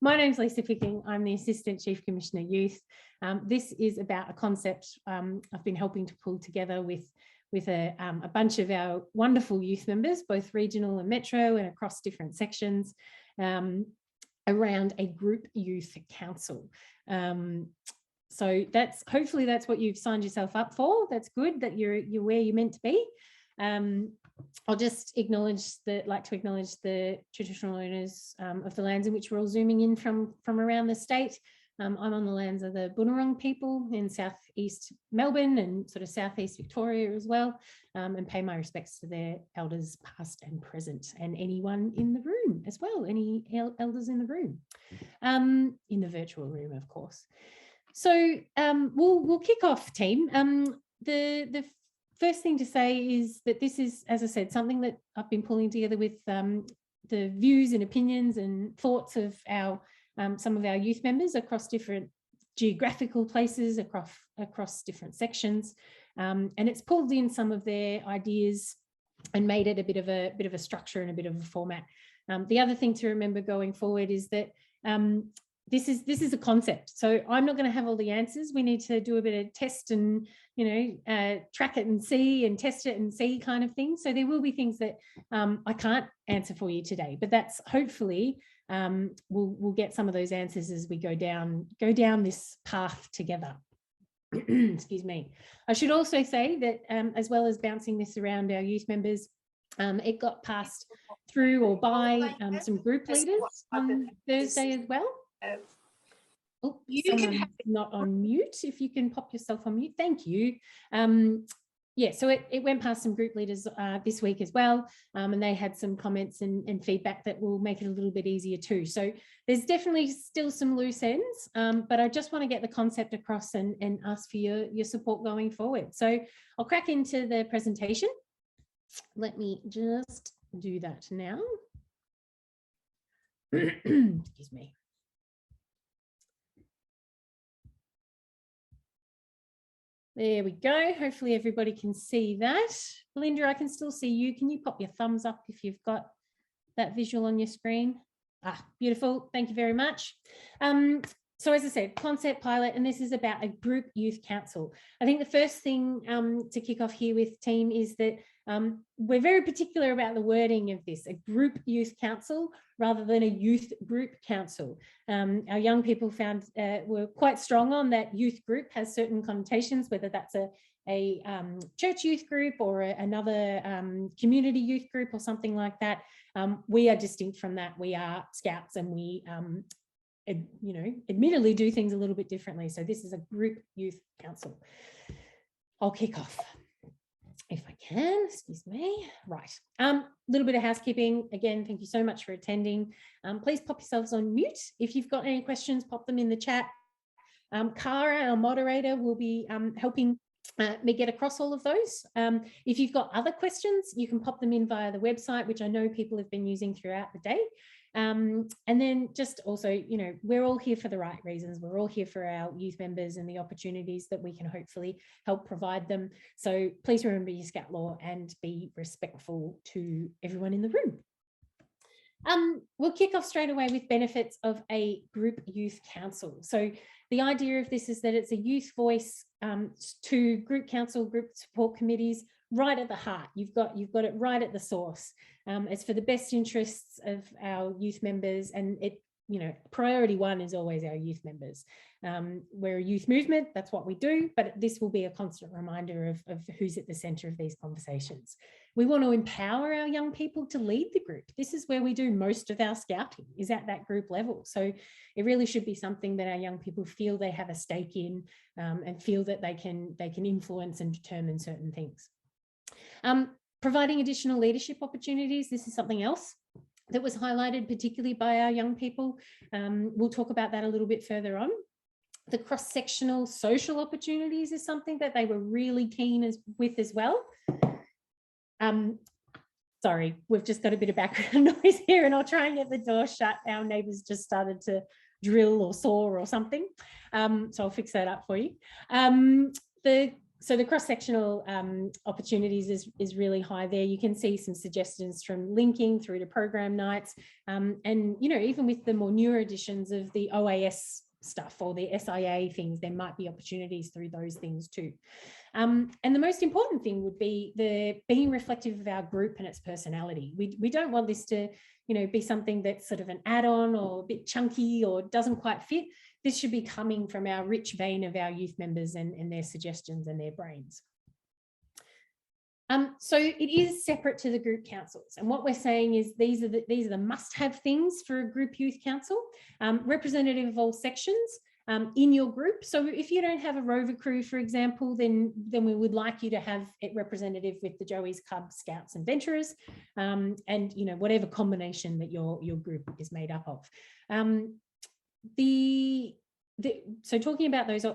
My name's Lisa Picking. I'm the Assistant Chief Commissioner Youth. This is about a concept I've been helping to pull together with a bunch of our wonderful youth members, both regional and metro and across different sections, around a group youth council. So hopefully that's what you've signed yourself up for. That's good that you're where you're meant to be. I'll just like to acknowledge the traditional owners of the lands in which we're all zooming in from around the state. I'm on the lands of the Bunurong people in southeast Melbourne and sort of southeast Victoria as well, and pay my respects to their elders past and present, and anyone in the room as well, any elders in the room, in the virtual room, of course. So we'll kick off, team. The first thing to say is that this is, as I said, something that I've been pulling together with the views and opinions and thoughts of some of our youth members across different geographical places, across different sections, and it's pulled in some of their ideas and made it a bit of a structure and a bit of a format. The other thing to remember going forward is that this is a concept, so I'm not going to have all the answers. We need to do a bit of test and track it and see, and test it and see kind of thing. So there will be things that I can't answer for you today, but that's hopefully we'll get some of those answers as we go down this path together. Excuse me. I should also say that as well as bouncing this around our youth members, it got passed through or by some group leaders on Thursday as well. Oh, someone's not on mute. If you can pop yourself on mute, thank you. Yeah, so it went past some group leaders this week as well, and they had some comments and feedback that will make it a little bit easier too. So there's definitely still some loose ends, but I just want to get the concept across and ask for your support going forward. So I'll crack into the presentation. Let me just do that now. Excuse me. There we go. Hopefully everybody can see that. Belinda, I can still see you. Can you pop your thumbs up if you've got that visual on your screen? Ah, beautiful. Thank you very much. So as I said, concept pilot, and this is about a group youth council. I think the first thing to kick off here with team is that we're very particular about the wording of this, a group youth council rather than a youth group council. Our young people were quite strong on that youth group has certain connotations, whether that's a church youth group or another community youth group or something like that. We are distinct from that. We are Scouts, and we admittedly do things a little bit differently. So this is a group youth council. I'll kick off if I can, excuse me. Right, little bit of housekeeping. Again, thank you so much for attending. Please pop yourselves on mute. If you've got any questions, pop them in the chat. Cara, our moderator, will be helping me get across all of those. If you've got other questions, you can pop them in via the website, which I know people have been using throughout the day. And then just also, we're all here for the right reasons. We're all here for our youth members and the opportunities that we can hopefully help provide them. So please remember your Scout law and be respectful to everyone in the room. We'll kick off straight away with benefits of a group youth council. So the idea of this is that it's a youth voice to group council, group support committees, right at the heart. You've got it right at the source. It's for the best interests of our youth members, and priority one is always our youth members. We're a youth movement, that's what we do, but this will be a constant reminder of who's at the centre of these conversations. We want to empower our young people to lead the group. This is where we do most of our scouting, is at that group level. So it really should be something that our young people feel they have a stake in, and feel that they can influence and determine certain things. Providing additional leadership opportunities. This is something else that was highlighted particularly by our young people. We'll talk about that a little bit further on. The cross-sectional social opportunities is something that they were really keen with as well. Sorry, we've just got a bit of background noise here, and I'll try and get the door shut. Our neighbours just started to drill or saw or something. So I'll fix that up for you. The So the cross-sectional opportunities is really high there. You can see some suggestions from linking through to program nights, and even with the more newer editions of the OAS stuff or the SIA things, there might be opportunities through those things too. And the most important thing would be the being reflective of our group and its personality. We don't want this to be something that's sort of an add-on or a bit chunky or doesn't quite fit. This should be coming from our rich vein of our youth members and their suggestions and their brains. So it is separate to the group councils, and what we're saying is these are the must-have things for a group youth council. Representative of all sections in your group. So if you don't have a rover crew, for example, then we would like you to have it representative with the Joey's Cub, Scouts and Venturers, and whatever combination that your group is made up of. So talking about those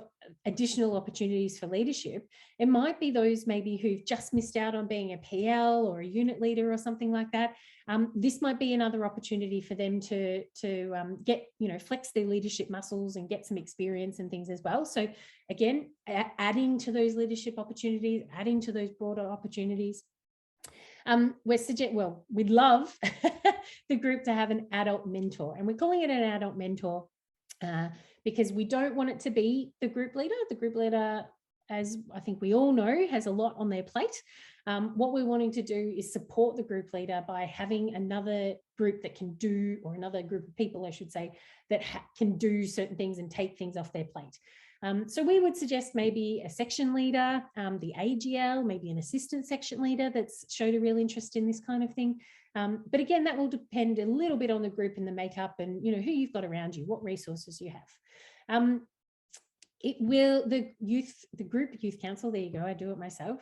additional opportunities for leadership, it might be those maybe who've just missed out on being a PL or a unit leader or something like that. This might be another opportunity for them to get, flex their leadership muscles and get some experience and things as well. So again, adding to those leadership opportunities, adding to those broader opportunities. We'd love the group to have an adult mentor, and we're calling it an adult mentor because we don't want it to be the group leader. The group leader, as I think we all know, has a lot on their plate. What we're wanting to do is support the group leader by having another group that can do, or another group of people, I should say, that can do certain things and take things off their plate. So we would suggest maybe a section leader, the AGL, maybe an assistant section leader that's showed a real interest in this kind of thing. But again, that will depend a little bit on the group and the makeup and, who you've got around you, what resources you have. The group youth council, there you go, I do it myself,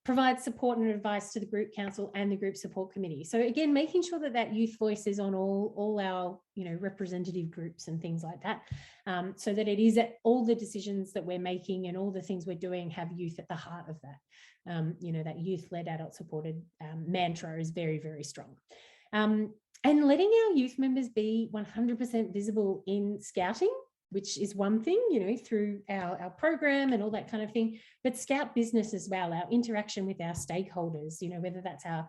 provide support and advice to the group council and the group support committee. So again, making sure that youth voice is on all our representative groups and things like that, so that it is that all the decisions that we're making and all the things we're doing have youth at the heart of that. That youth-led, adult-supported mantra is very, very strong. And letting our youth members be 100% visible in scouting, which is one thing, through our program and all that kind of thing, but Scout business as well, our interaction with our stakeholders, whether that's our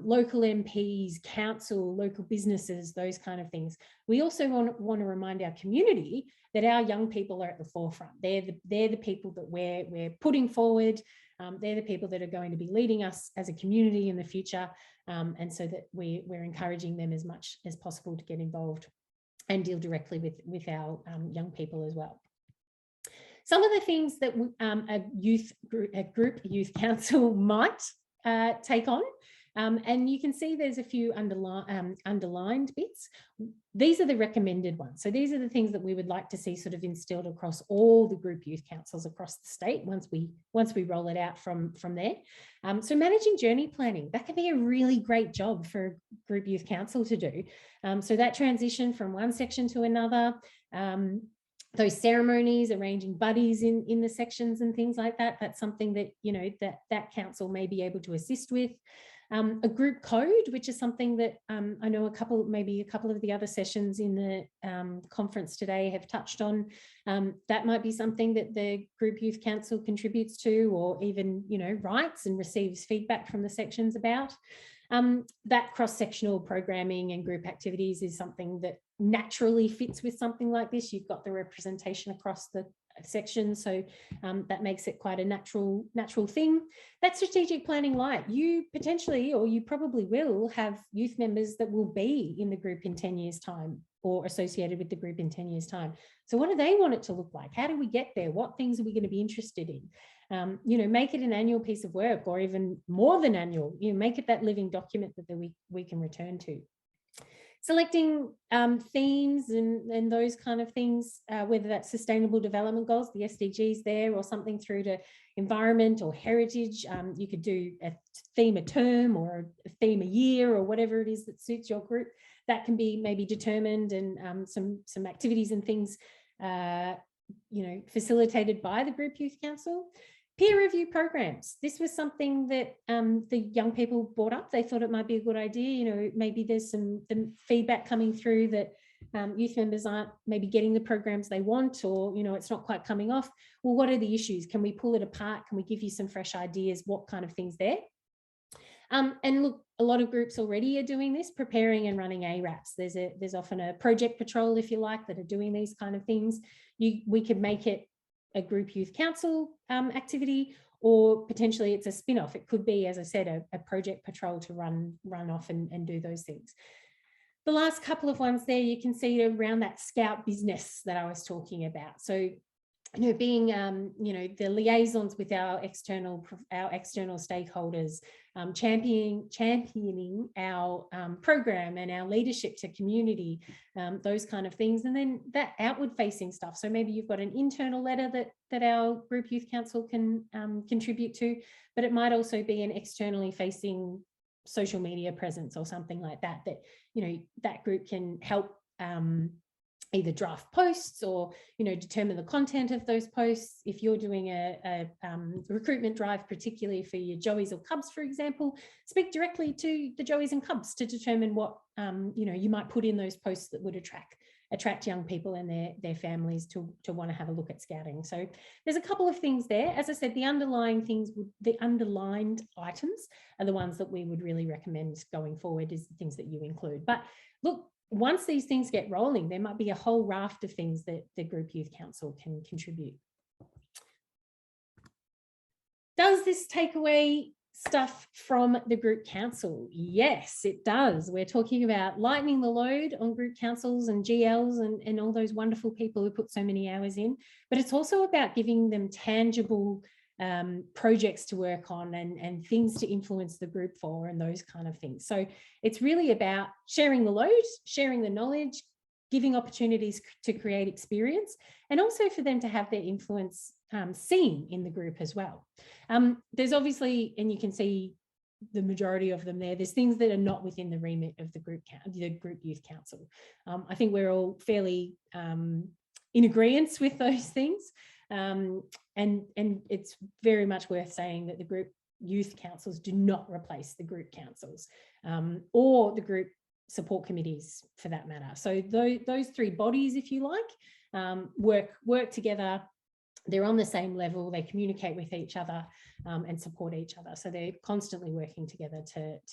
local MPs, council, local businesses, those kind of things. We also want to remind our community that our young people are at the forefront. They're the people that we're putting forward. They're the people that are going to be leading us as a community in the future. And so that we're encouraging them as much as possible to get involved and deal directly with our young people as well. Some of the things that a group youth council might take on, and you can see there's a few underlined bits. These are the recommended ones. So these are the things that we would like to see sort of instilled across all the group youth councils across the state once we roll it out from there. So managing journey planning, that can be a really great job for a group youth council to do. So that transition from one section to another, those ceremonies, arranging buddies in the sections and things like that, that's something that, that council may be able to assist with. A group code, which is something that I know maybe a couple of the other sessions in the conference today have touched on. That might be something that the group youth council contributes to, or even, writes and receives feedback from the sections about. That cross-sectional programming and group activities is something that naturally fits with something like this. You've got the representation across the section, so that makes it quite a natural thing. That strategic planning light, you potentially, or you probably will have youth members that will be in the group in 10 years time, or associated with the group in 10 years time. So what do they want it to look like? How do we get there? What things are we going to be interested in? Make it an annual piece of work, or even more than annual. Make it that living document that we can return to. Selecting themes and those kind of things, whether that's sustainable development goals, the SDGs there, or something through to environment or heritage. You could do a theme a term or a theme a year, or whatever it is that suits your group. That can be maybe determined, and some activities and things facilitated by the group youth council. Peer review programs. This was something that the young people brought up. They thought it might be a good idea. Maybe there's some feedback coming through that youth members aren't maybe getting the programs they want, or, you know, it's not quite coming off. Well, what are the issues? Can we pull it apart? Can we give you some fresh ideas? What kind of things there? And look, a lot of groups already are doing this, preparing and running ARAPs. There's often a project patrol, if you like, that are doing these kind of things. We could make it a group youth council activity, or potentially it's a spin-off. It could be, as I said, a project patrol to run off and do those things. The last couple of ones there, you can see around that scout business that I was talking about. So, you know, being, you know, the liaisons with our external stakeholders, championing our program and our leadership to community, those kind of things. And then that outward facing stuff. So maybe you've got an internal letter that our group youth council can contribute to, but it might also be an externally facing social media presence or something like that, you know, that group can help either draft posts or, you know, determine the content of those posts. If you're doing a recruitment drive, particularly for your Joeys or Cubs, for example, speak directly to the Joeys and Cubs to determine what, you know, you might put in those posts that would attract young people and their families to want to have a look at scouting. So there's a couple of things there. As I said, the underlying things, the underlined items are the ones that we would really recommend going forward, is the things that you include. But look, once these things get rolling, there might be a whole raft of things that the Group Youth Council can contribute. Does this take away stuff from the Group Council? Yes, it does. We're talking about lightening the load on Group Councils and GLs and all those wonderful people who put so many hours in, but it's also about giving them tangible projects to work on and things to influence the group for, and those kind of things. So it's really about sharing the load, sharing the knowledge, giving opportunities to create experience, and also for them to have their influence seen in the group as well. There's obviously, and you can see the majority of them there, there's things that are not within the remit of the Group Youth Council. I think we're all fairly in agreement with those things. And it's very much worth saying that the Group Youth Councils do not replace the Group Councils or the Group Support Committees for that matter. So those three bodies, if you like, work together. They're on the same level, they communicate with each other and support each other. So they're constantly working together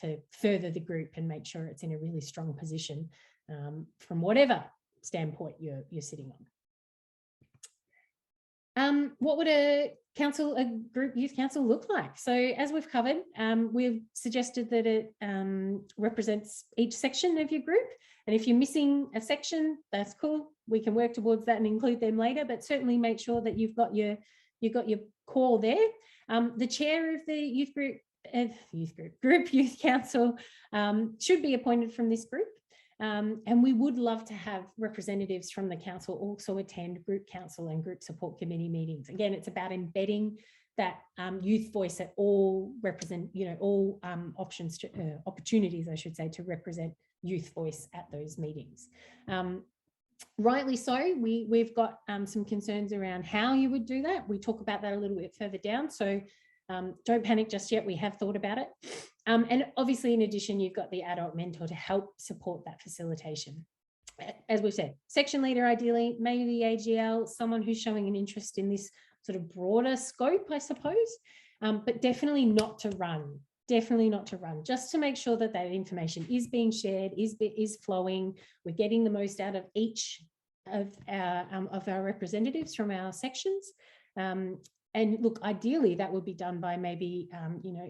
to further the group and make sure it's in a really strong position from whatever standpoint you're sitting on. What would a Group Youth Council look like? So as we've covered, we've suggested that it represents each section of your group. And if you're missing a section, that's cool. We can work towards that and include them later, but certainly make sure that you've got your core there. The chair of the Group Youth Council should be appointed from this group. And we would love to have representatives from the council also attend Group Council and Group Support Committee meetings. Again, it's about embedding that youth voice at all opportunities, I should say, to represent youth voice at those meetings. Rightly so, we've got some concerns around how you would do that. We talk about that a little bit further down, so don't panic just yet, we have thought about it. And obviously, in addition, you've got the adult mentor to help support that facilitation. As we've said, section leader ideally, maybe the AGL, someone who's showing an interest in this sort of broader scope, I suppose, but definitely not to run. Definitely not to run, just to make sure that that information is being shared, is flowing. We're getting the most out of each of our representatives from our sections. And look, ideally, that would be done by maybe,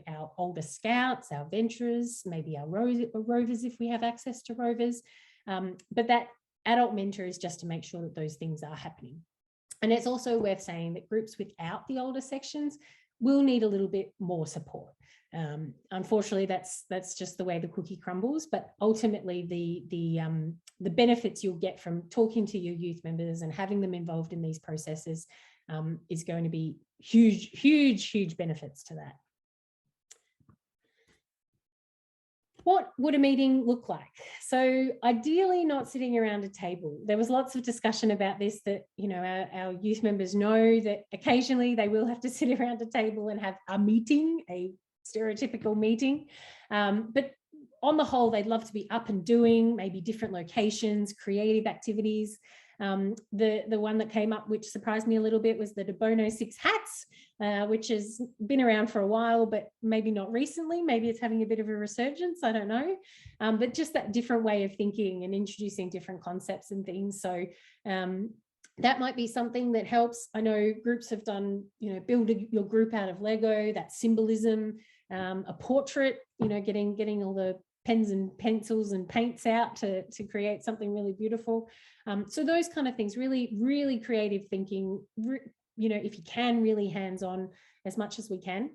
our older scouts, our venturers, maybe our rovers if we have access to rovers. But that adult mentor is just to make sure that those things are happening. And it's also worth saying that groups without the older sections will need a little bit more support. Unfortunately, that's just the way the cookie crumbles. But ultimately, the benefits you'll get from talking to your youth members and having them involved in these processes is going to be huge benefits to that. What would a meeting look like? So ideally not sitting around a table. There was lots of discussion about this, that, our youth members know that occasionally they will have to sit around a table and have a meeting, a stereotypical meeting. But on the whole, they'd love to be up and doing, maybe different locations, creative activities. The one that came up, which surprised me a little bit, was the De Bono 6 hats, which has been around for a while, but maybe not recently. Maybe it's having a bit of a resurgence, I don't know. But just that different way of thinking and introducing different concepts and things. So that might be something that helps. I know groups have done, build your group out of Lego, that symbolism, a portrait, getting all the pens and pencils and paints out to create something really beautiful. So those kind of things, really, really creative thinking, if you can, really hands-on as much as we can.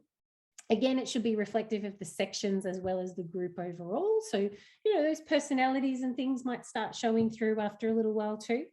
Again, it should be reflective of the sections as well as the group overall. So, those personalities and things might start showing through after a little while too.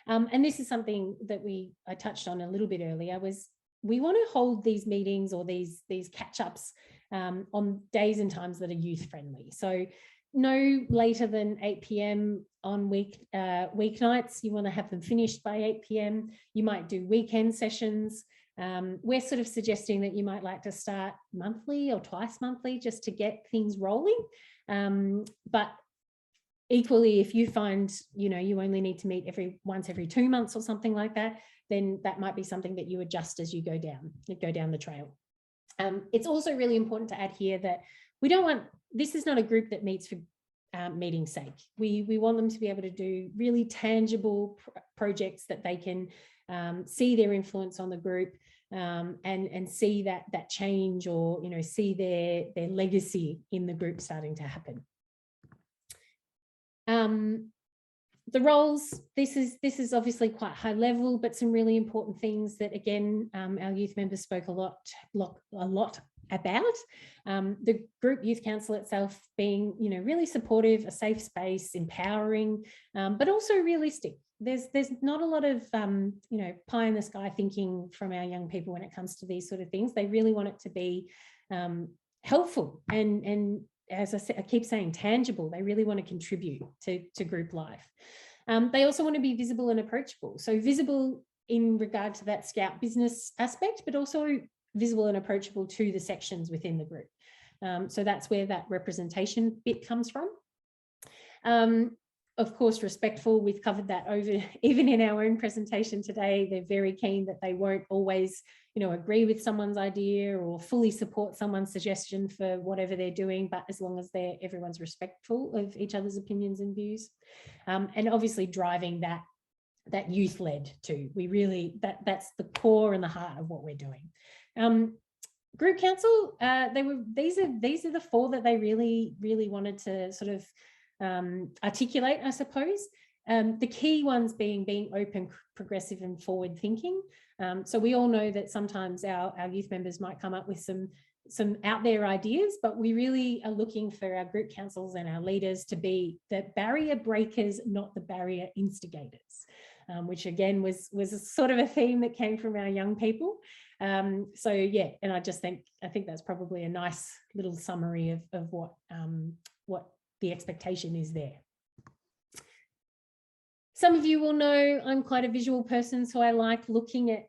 And this is something that I touched on a little bit earlier, was we want to hold these meetings or these catch-ups on days and times that are youth friendly. So no later than 8 p.m. on weeknights. You want to have them finished by 8 p.m. You might do weekend sessions. We're sort of suggesting that you might like to start monthly or twice monthly just to get things rolling. But equally, if you find, you only need to meet once every 2 months or something like that, then that might be something that you adjust as you go down the trail. It's also really important to add here that this is not a group that meets for meeting's sake. We want them to be able to do really tangible projects that they can see their influence on the group and see that change, or see their legacy in the group starting to happen. The roles, this is obviously quite high level, but some really important things that, again, our youth members spoke a lot about. The group youth council itself being, really supportive, a safe space, empowering, but also realistic. There's not a lot of, pie in the sky thinking from our young people when it comes to these sort of things. They really want it to be helpful and as I said, I keep saying tangible. They really want to contribute to group life. They also want to be visible and approachable. So visible in regard to that Scout business aspect, but also visible and approachable to the sections within the group. So that's where that representation bit comes from. Of course, respectful. We've covered that over even in our own presentation today. They're very keen that they won't always, agree with someone's idea or fully support someone's suggestion for whatever they're doing, but as long as everyone's respectful of each other's opinions and views. And obviously driving that youth-led too. We really, that's the core and the heart of what we're doing. Group council, these are the four that they really, really wanted to sort of articulate, I suppose. The key ones being open, progressive and forward thinking. So we all know that sometimes our youth members might come up with some out there ideas, but we really are looking for our group councils and our leaders to be the barrier breakers, not the barrier instigators, which again was a sort of a theme that came from our young people. So yeah, and I think that's probably a nice little summary of what the expectation is there. Some of you will know I'm quite a visual person, so I like looking at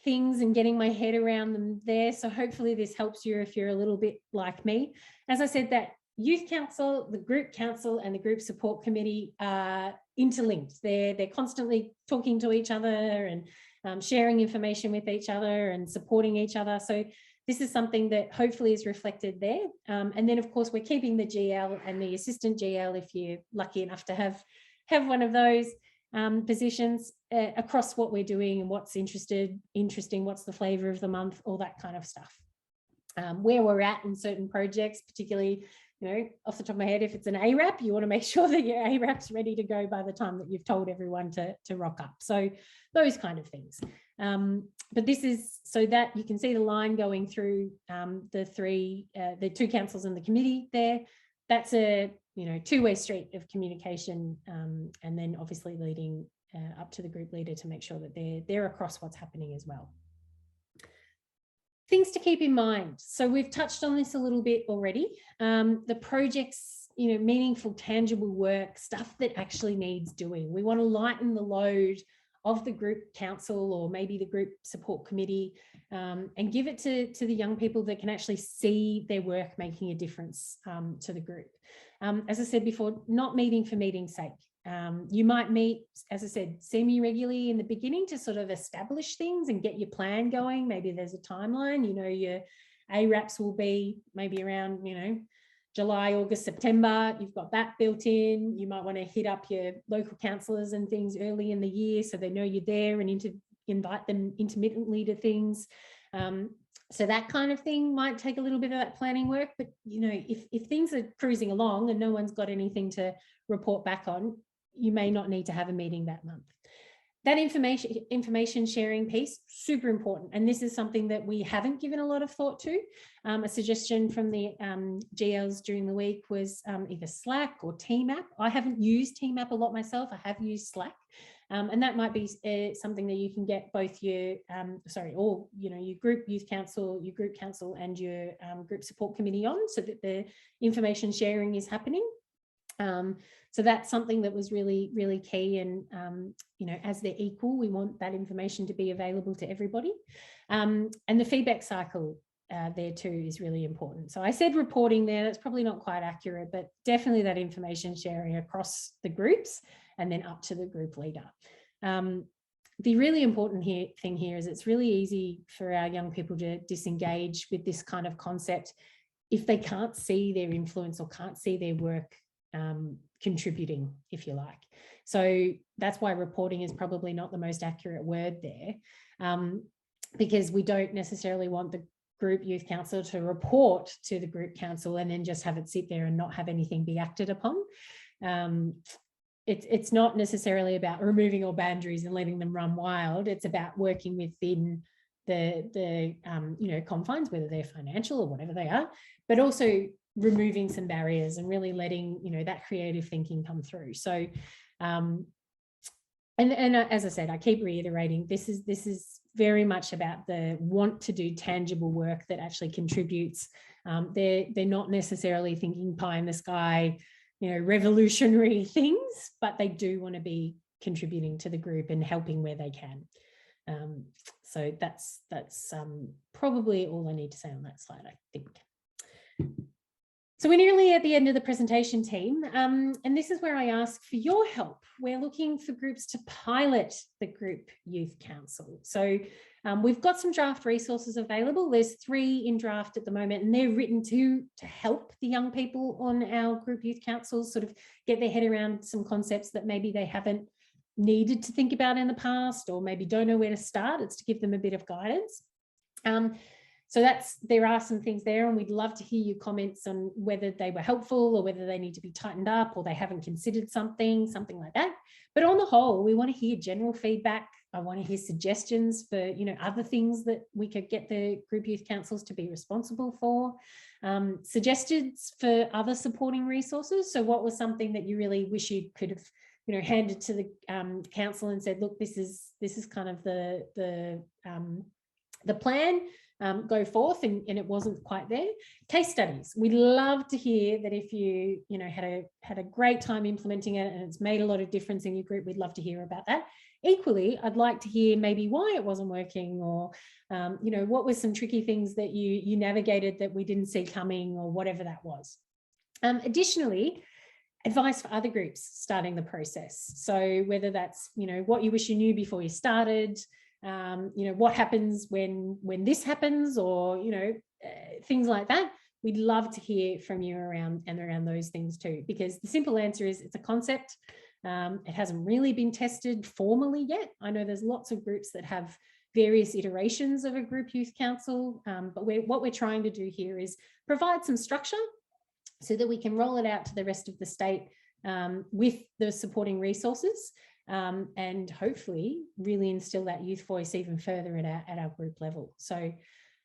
things and getting my head around them there. So hopefully this helps you if you're a little bit like me. As I said, that youth council, the group council and the group support committee are interlinked. They're constantly talking to each other and sharing information with each other and supporting each other. So this is something that hopefully is reflected there. And then of course we're keeping the GL and the assistant GL if you're lucky enough to have one of those positions across what we're doing and what's interesting, what's the flavour of the month, all that kind of stuff. Where we're at in certain projects, particularly, off the top of my head, if it's an ARAP, you want to make sure that your ARAP's ready to go by the time that you've told everyone to rock up. So those kind of things. But this is so that you can see the line going through the two councils and the committee there. That's a two-way street of communication, and then obviously leading up to the group leader to make sure that they're across what's happening as well. Things to keep in mind. So we've touched on this a little bit already. The projects, meaningful, tangible work, stuff that actually needs doing. We want to lighten the load of the group council or maybe the group support committee, and give it to the young people that can actually see their work making a difference to the group. As I said before, not meeting for meeting's sake. You might meet, as I said, semi-regularly in the beginning to sort of establish things and get your plan going. Maybe there's a timeline, you know, your ARAPs will be maybe around, you know, July, August, September. You've got that built in. You might want to hit up your local councillors and things early in the year so they know you're there and invite them intermittently to things. So that kind of thing might take a little bit of that planning work, but you know, if things are cruising along and no one's got anything to report back on, you may not need to have a meeting that month. That information sharing piece, super important. And this is something that we haven't given a lot of thought to. A suggestion from the GLs during the week was either Slack or TMAP. I haven't used TMAP a lot myself. I have used Slack. And that might be something that you can get both your, all, you know, your group youth council, your group council and your group support committee on, so that the information sharing is happening. So that's something that was really, really key. And, you know, as they're equal, we want that information to be available to everybody. And the feedback cycle there too is really important. So I said reporting there, that's probably not quite accurate, but definitely that information sharing across the groups and then up to the group leader. The really important thing here is it's really easy for our young people to disengage with this kind of concept if they can't see their influence or can't see their work contributing, if you like. So that's why reporting is probably not the most accurate word there, because we don't necessarily want the group youth council to report to the group council and then just have it sit there and not have anything be acted upon. It's not necessarily about removing all boundaries and letting them run wild. It's about working within the you know, confines, whether they're financial or whatever they are, but also removing some barriers and really letting, you know, that creative thinking come through. So and as I said, I keep reiterating, this is very much about the want to do tangible work that actually contributes. They're not necessarily thinking pie in the sky, you know, revolutionary things, but they do want to be contributing to the group and helping where they can. So that's probably all I need to say on that slide, I think. So we're nearly at the end of the presentation, team, and this is where I ask for your help. We're looking for groups to pilot the Group Youth Council. So we've got some draft resources available. There's 3 in draft at the moment, and they're written to help the young people on our Group Youth Councils sort of get their head around some concepts that maybe they haven't needed to think about in the past, or maybe don't know where to start. It's to give them a bit of guidance. So there are some things there, and we'd love to hear your comments on whether they were helpful or whether they need to be tightened up or they haven't considered something like that. But on the whole, we want to hear general feedback. I want to hear suggestions for, you know, other things that we could get the group youth councils to be responsible for. Suggestions for other supporting resources. So what was something that you really wish you could have, you know, handed to the council and said, look, this is kind of the plan. Go forth, and it wasn't quite there. Case studies. We'd love to hear that if you know, had a great time implementing it and it's made a lot of difference in your group. We'd love to hear about that. Equally, I'd like to hear maybe why it wasn't working, or you know, what were some tricky things that you navigated that we didn't see coming, or whatever that was. Additionally, advice for other groups starting the process. So whether that's, you know, what you wish you knew before you started, you know, what happens when this happens, or, you know, things like that. We'd love to hear from you around those things too, because the simple answer is it's a concept. It hasn't really been tested formally yet. I know there's lots of groups that have various iterations of a group youth council, but what we're trying to do here is provide some structure so that we can roll it out to the rest of the state with the supporting resources. And hopefully really instill that youth voice even further at our group level. So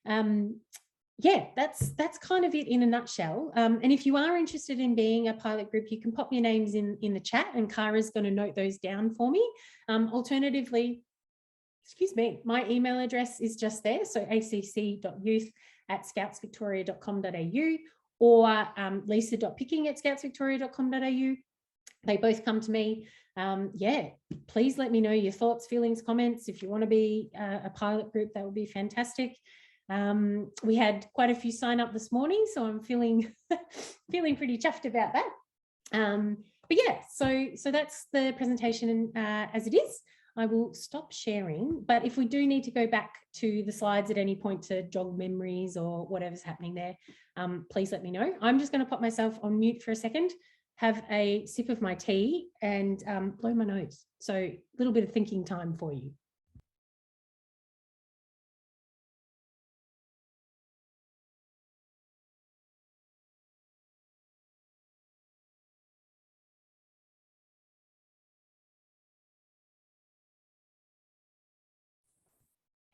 yeah, that's kind of it in a nutshell. And if you are interested in being a pilot group, you can pop your names in the chat, and Kara's going to note those down for me. Alternatively, excuse me, my email address is just there. So acc.youth@scoutsvictoria.com.au or lisa.picking@scoutsvictoria.com.au. They both come to me. Yeah, please let me know your thoughts, feelings, comments. If you want to be a pilot group, that would be fantastic. We had quite a few sign up this morning, so I'm feeling pretty chuffed about that. But yeah, so that's the presentation as it is. I will stop sharing, but if we do need to go back to the slides at any point to jog memories or whatever's happening there, please let me know. I'm just going to pop myself on mute for a second, have a sip of my tea and blow my nose. So a little bit of thinking time for you.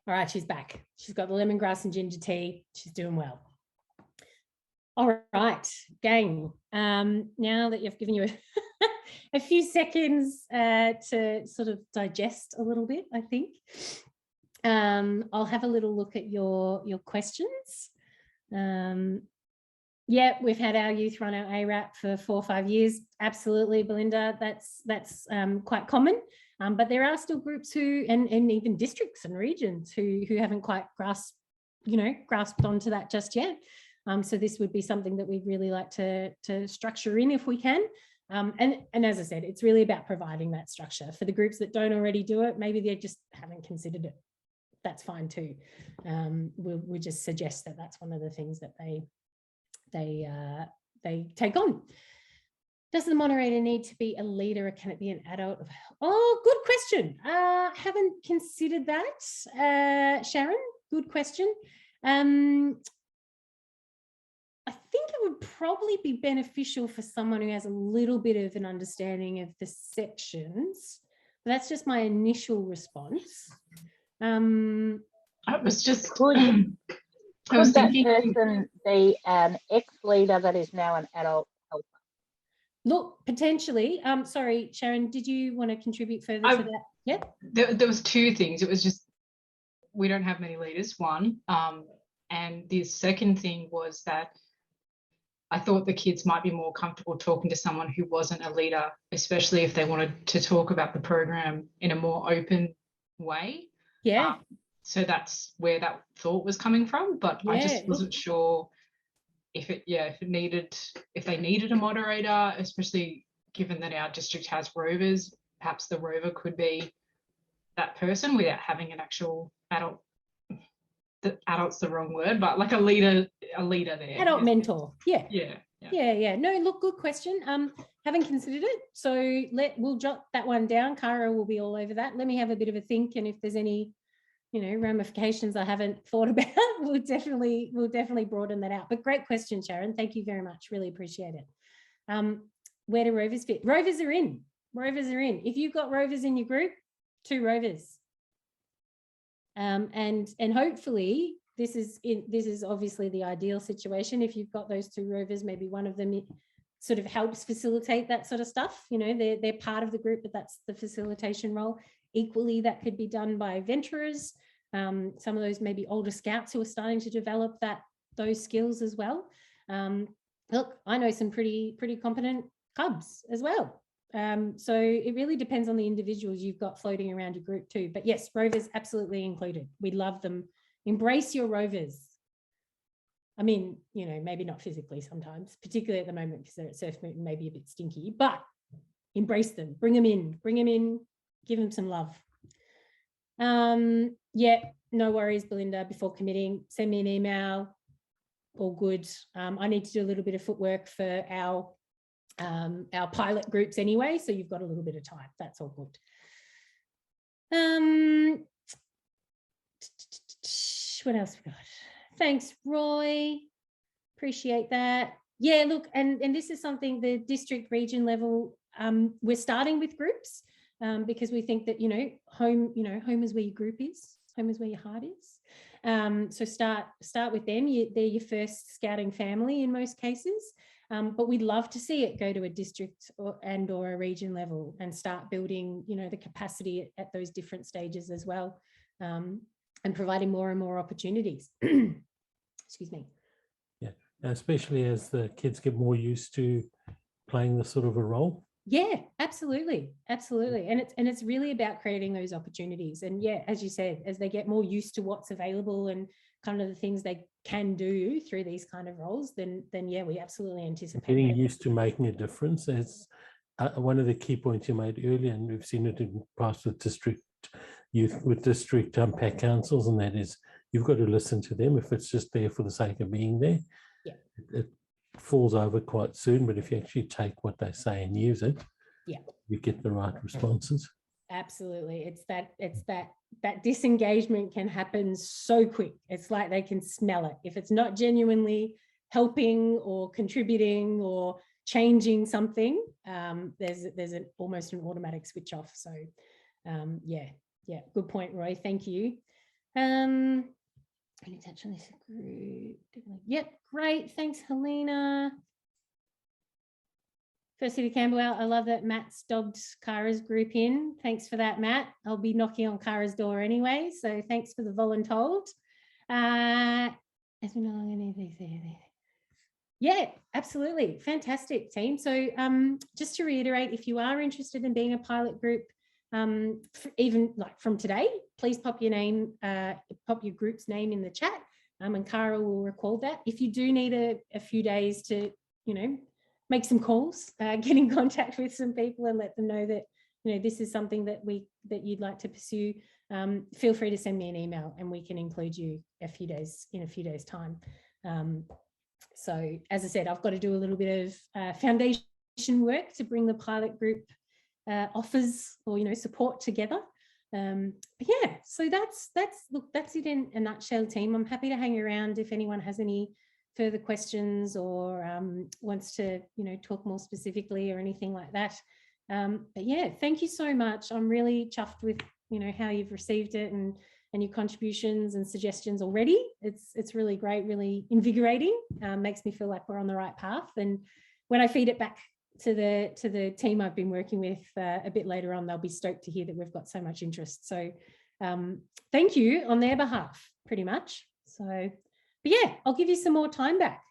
All right, she's back. She's got the lemongrass and ginger tea. She's doing well. All right, gang. Now that you've given you a few seconds to sort of digest a little bit, I think I'll have a little look at your questions. Yeah, we've had our youth run our ARAP for 4 or 5 years. Absolutely, Belinda. That's quite common. But there are still groups who, and even districts and regions who haven't quite grasped onto that just yet. So this would be something that we'd really like to structure in if we can. And as I said, it's really about providing that structure for the groups that don't already do it. Maybe they just haven't considered it. That's fine too. We just suggest that that's one of the things that they take on. Does the moderator need to be a leader or can it be an adult? Oh, good question. Haven't considered that, Sharon. Good question. I think it would probably be beneficial for someone who has a little bit of an understanding of the sections. But that's just my initial response. I was just could that person be an ex-leader that is now an adult helper? Look, potentially. Sorry, Sharon, did you want to contribute further to that? Yeah. There was 2 things. It was just we don't have many leaders, one. And the second thing was that I thought the kids might be more comfortable talking to someone who wasn't a leader, especially if they wanted to talk about the program in a more open way. Yeah. So that's where that thought was coming from. But yeah, I just wasn't sure if they needed a moderator, especially given that our district has rovers. Perhaps the rover could be that person without having an actual adult. The adult's the wrong word, but like a leader there. Adult mentor. Yeah. Yeah. No, look, good question. Haven't considered it. So we'll jot that one down. Cara will be all over that. Let me have a bit of a think. And if there's any, ramifications I haven't thought about, we'll definitely broaden that out. But great question, Sharon. Thank you very much. Really appreciate it. Where do rovers fit? Rovers are in. If you've got rovers in your group, 2 rovers. And hopefully this is obviously the ideal situation. If you've got those 2 rovers, maybe one of them sort of helps facilitate that sort of stuff. They're part of the group, but that's the facilitation role. Equally, that could be done by venturers. Some of those maybe older scouts who are starting to develop those skills as well. Look, I know some pretty competent cubs as well. So it really depends on the individuals you've got floating around your group too. But yes, rovers absolutely included. We love them. Embrace your rovers. I mean, maybe not physically sometimes, particularly at the moment because they're at surf moot and maybe a bit stinky, but embrace them, bring them in, give them some love. Yeah, no worries, Belinda, before committing, send me an email, all good. I need to do a little bit of footwork for our pilot groups anyway, so you've got a little bit of time. That's all good. What else we got? Thanks, Roy. Appreciate that. Yeah, look, and this is something the district region level, we're starting with groups because we think that, home is where your group is, home is where your heart is. So start with them. They're your first scouting family in most cases. But we'd love to see it go to a district or a region level and start building, the capacity at those different stages as well, and providing more and more opportunities. Excuse me. Yeah, especially as the kids get more used to playing this sort of a role. Yeah, absolutely. And it's really about creating those opportunities. And yeah, as you said, as they get more used to what's available and kind of the things they can do through these kind of roles, then yeah, we absolutely anticipate getting used to making a difference. As one of the key points you made earlier, and we've seen it in past with district youth, with district pack councils, and that is you've got to listen to them. If it's just there for the sake of being there, yeah, it falls over quite soon. But if you actually take what they say and use it, yeah, you get the right responses. Absolutely. It's that disengagement can happen so quick. It's like they can smell it. If it's not genuinely helping or contributing or changing something, there's almost an automatic switch off. So yeah, good point, Roy. Thank you. I need to touch on this group. Yep, great. Thanks, Helena. First City Camberwell, I love that Matt's dobbed Kara's group in. Thanks for that, Matt. I'll be knocking on Kara's door anyway, so thanks for the voluntold. Yeah, absolutely. Fantastic, team. So just to reiterate, if you are interested in being a pilot group, even like from today, please pop your name, pop your group's name in the chat, and Kara will record that. If you do need a few days to, make some calls, get in contact with some people and let them know that, this is something that you'd like to pursue, feel free to send me an email and we can include you in a few days time. So as I said, I've got to do a little bit of foundation work to bring the pilot group offers or, support together. But yeah, so that's it in a nutshell, team. I'm happy to hang around if anyone has any further questions or wants to, talk more specifically or anything like that. But yeah, thank you so much. I'm really chuffed with, how you've received it and your contributions and suggestions already. It's really great, really invigorating. Makes me feel like we're on the right path. And when I feed it back to the team I've been working with a bit later on, they'll be stoked to hear that we've got so much interest. So thank you on their behalf, pretty much. So, but yeah, I'll give you some more time back.